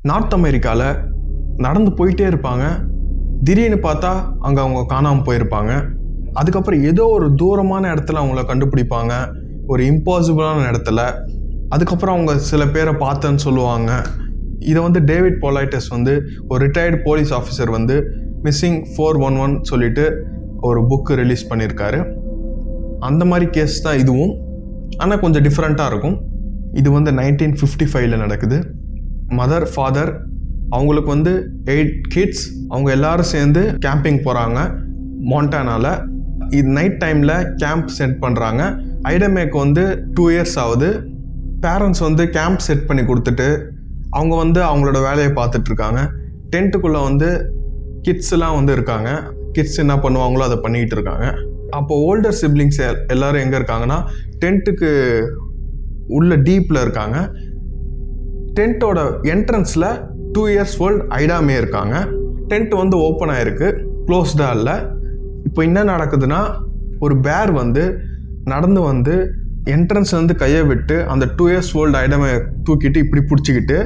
North அமெரிக்காவில் நடந்து போயிட்டே இருப்பாங்க. திடீர்னு பார்த்தா அங்கே அவங்க காணாமல் போயிருப்பாங்க. அதுக்கப்புறம் ஏதோ ஒரு தூரமான இடத்துல அவங்கள கண்டுபிடிப்பாங்க, ஒரு இம்பாசிபிளான இடத்துல. அதுக்கப்புறம் அவங்க சில பேரை பார்த்தேன்னு சொல்லுவாங்க. இதை வந்து டேவிட் பொலைட்டஸ் வந்து ஒரு ரிட்டையர்டு போலீஸ் ஆஃபீஸர் வந்து மிஸ்ஸிங் 411 சொல்லிட்டு ஒரு புக்கு ரிலீஸ் பண்ணியிருக்காரு. அந்த மாதிரி கேஸ் தான் இதுவும், ஆனால் கொஞ்சம் டிஃப்ரெண்ட்டாக இருக்கும். இது வந்து 1955 நடக்குது. மதர் ஃபாதர் அவங்களுக்கு வந்து 8 கிட்ஸ். அவங்க எல்லாரும் சேர்ந்து கேம்பிங் போகிறாங்க மோண்டானாவில். இது நைட் டைமில் கேம்ப் செட் பண்ணுறாங்க. ஐடமேக்கு வந்து 2 இயர்ஸ் ஆகுது. பேரண்ட்ஸ் வந்து கேம்ப் செட் பண்ணி கொடுத்துட்டு அவங்க வந்து அவங்களோட வேலையை பார்த்துட்ருக்காங்க. டென்ட்டுக்குள்ளே வந்து கிட்ஸ்லாம் வந்து இருக்காங்க. கிட்ஸ் என்ன பண்ணுவாங்களோ அதை பண்ணிக்கிட்டு இருக்காங்க. அப்போ ஓல்டர் சிப்ளிங்ஸ் எல்லோரும் எங்கே இருக்காங்கன்னா டென்ட்டுக்கு உள்ள டீப்பில் இருக்காங்க. டென்ட்டோட என்ட்ரன்ஸில் 2 இயர்ஸ் ஓல்டு ஐடாமே இருக்காங்க. டென்ட் வந்து ஓப்பன் ஆகிருக்கு, க்ளோஸ்டாக இல்லை. இப்போ என்ன நடக்குதுன்னா, ஒரு பேர் வந்து நடந்து வந்து என்ட்ரன்ஸ்லேருந்து கையை விட்டு அந்த 2 இயர்ஸ் ஓல்டு ஐடமை தூக்கிட்டு இப்படி பிடிச்சிக்கிட்டு,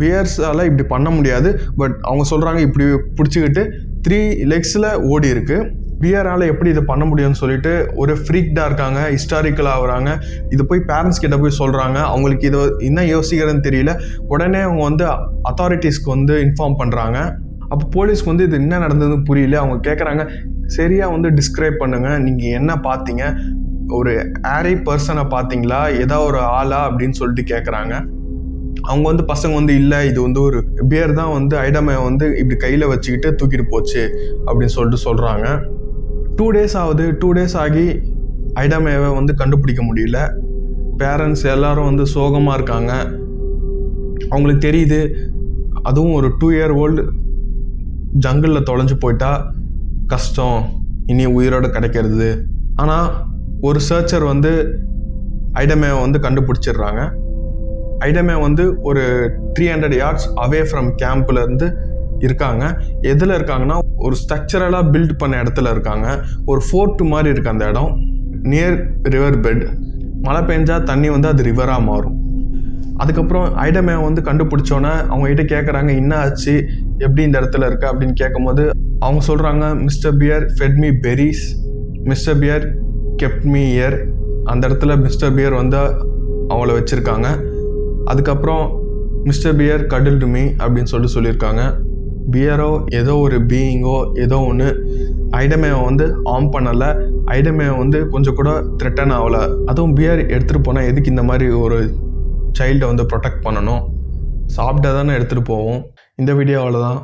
பியர்ஸால் இப்படி பண்ண முடியாது, பட் அவங்க சொல்கிறாங்க இப்படி பிடிச்சிக்கிட்டு 3 லெக்ஸில் ஓடி இருக்குது. பியரால் எப்படி இதை பண்ண முடியும்னு சொல்லிட்டு ஒரு ஃப்ரீக்டாக இருக்காங்க, ஹிஸ்டாரிக்கலாக ஆகுறாங்க. இது போய் பேரண்ட்ஸ் கிட்ட போய் சொல்கிறாங்க. அவங்களுக்கு இதை என்ன யோசிக்கிறதுன்னு தெரியல. உடனே அவங்க வந்து அத்தாரிட்டிஸ்க்கு வந்து இன்ஃபார்ம் பண்ணுறாங்க. அப்போ போலீஸ்க்கு வந்து இது என்ன நடந்ததுன்னு புரியல. அவங்க கேட்குறாங்க, சரியாக வந்து டிஸ்கிரைப் பண்ணுங்கள், நீங்கள் என்ன பார்த்தீங்க, ஒரு ஏரி பர்சனை பார்த்தீங்களா, ஏதோ ஒரு ஆளா அப்படின்னு சொல்லிட்டு கேட்குறாங்க. அவங்க வந்து பசங்க வந்து இல்லை, இது வந்து ஒரு பியர் தான் வந்து ஐடமை வந்து இப்படி கையில் வச்சுக்கிட்டு தூக்கிட்டு போச்சு அப்படின்னு சொல்லிட்டு சொல்கிறாங்க. 2 டேஸ் ஆகுது. 2 டேஸ் ஆகி ஐடமையை வந்து கண்டுபிடிக்க முடியல. பேரண்ட்ஸ் எல்லாரும் வந்து சோகமாக இருக்காங்க. அவங்களுக்கு தெரியுது அதுவும் ஒரு 2 இயர் ஓல்டு ஜங்கிளில் தொலைஞ்சு போயிட்டா கஷ்டம் இனி உயிரோடு கிடைக்கிறது. ஆனால் ஒரு சர்ச்சர் வந்து ஐடமையை வந்து கண்டுபிடிச்சிடுறாங்க. ஐடமே வந்து ஒரு 300 yards அவே ஃப்ரம் கேம்ப்லேருந்து இருக்காங்க. எதில் இருக்காங்கன்னா ஒரு ஸ்ட்ரக்சரலாக பில்ட் பண்ண இடத்துல இருக்காங்க. ஒரு ஃபோர்ட் மாதிரி இருக்குது அந்த இடம், நியர் ரிவர் பெட். மழை பெஞ்சால் தண்ணி வந்து அது ரிவராக மாறும். அதுக்கப்புறம் ஐடமே வந்து கண்டுபிடிச்சோன்னே அவங்ககிட்ட கேட்குறாங்க, என்ன ஆச்சு, எப்படி இந்த இடத்துல இருக்கு அப்படின்னு கேட்கும்போது அவங்க சொல்கிறாங்க, mister bear fed me berries, mister bear kept me here. அந்த இடத்துல மிஸ்டர் பியர் வந்து அவளை வச்சுருக்காங்க. அதுக்கப்புறம் மிஸ்டர் பியர் கடல்டு மீ அப்படின்னு சொல்லியிருக்காங்க. பியரோ ஏதோ ஒரு பீயிங்கோ ஏதோ ஒன்று ஐடமையை வந்து ஆர்ம் பண்ணலை. ஐடமையை வந்து கொஞ்சம் கூட த்ரெட்டன் ஆகலை. அதுவும் பியர் எடுத்துகிட்டு போனால் எதுக்கு இந்த மாதிரி ஒரு சைல்டை வந்து ப்ரொடெக்ட் பண்ணணும், சாப்பிட்டா தானே எடுத்துகிட்டு போவோம். இந்த வீடியோ அவ்வளோதான்.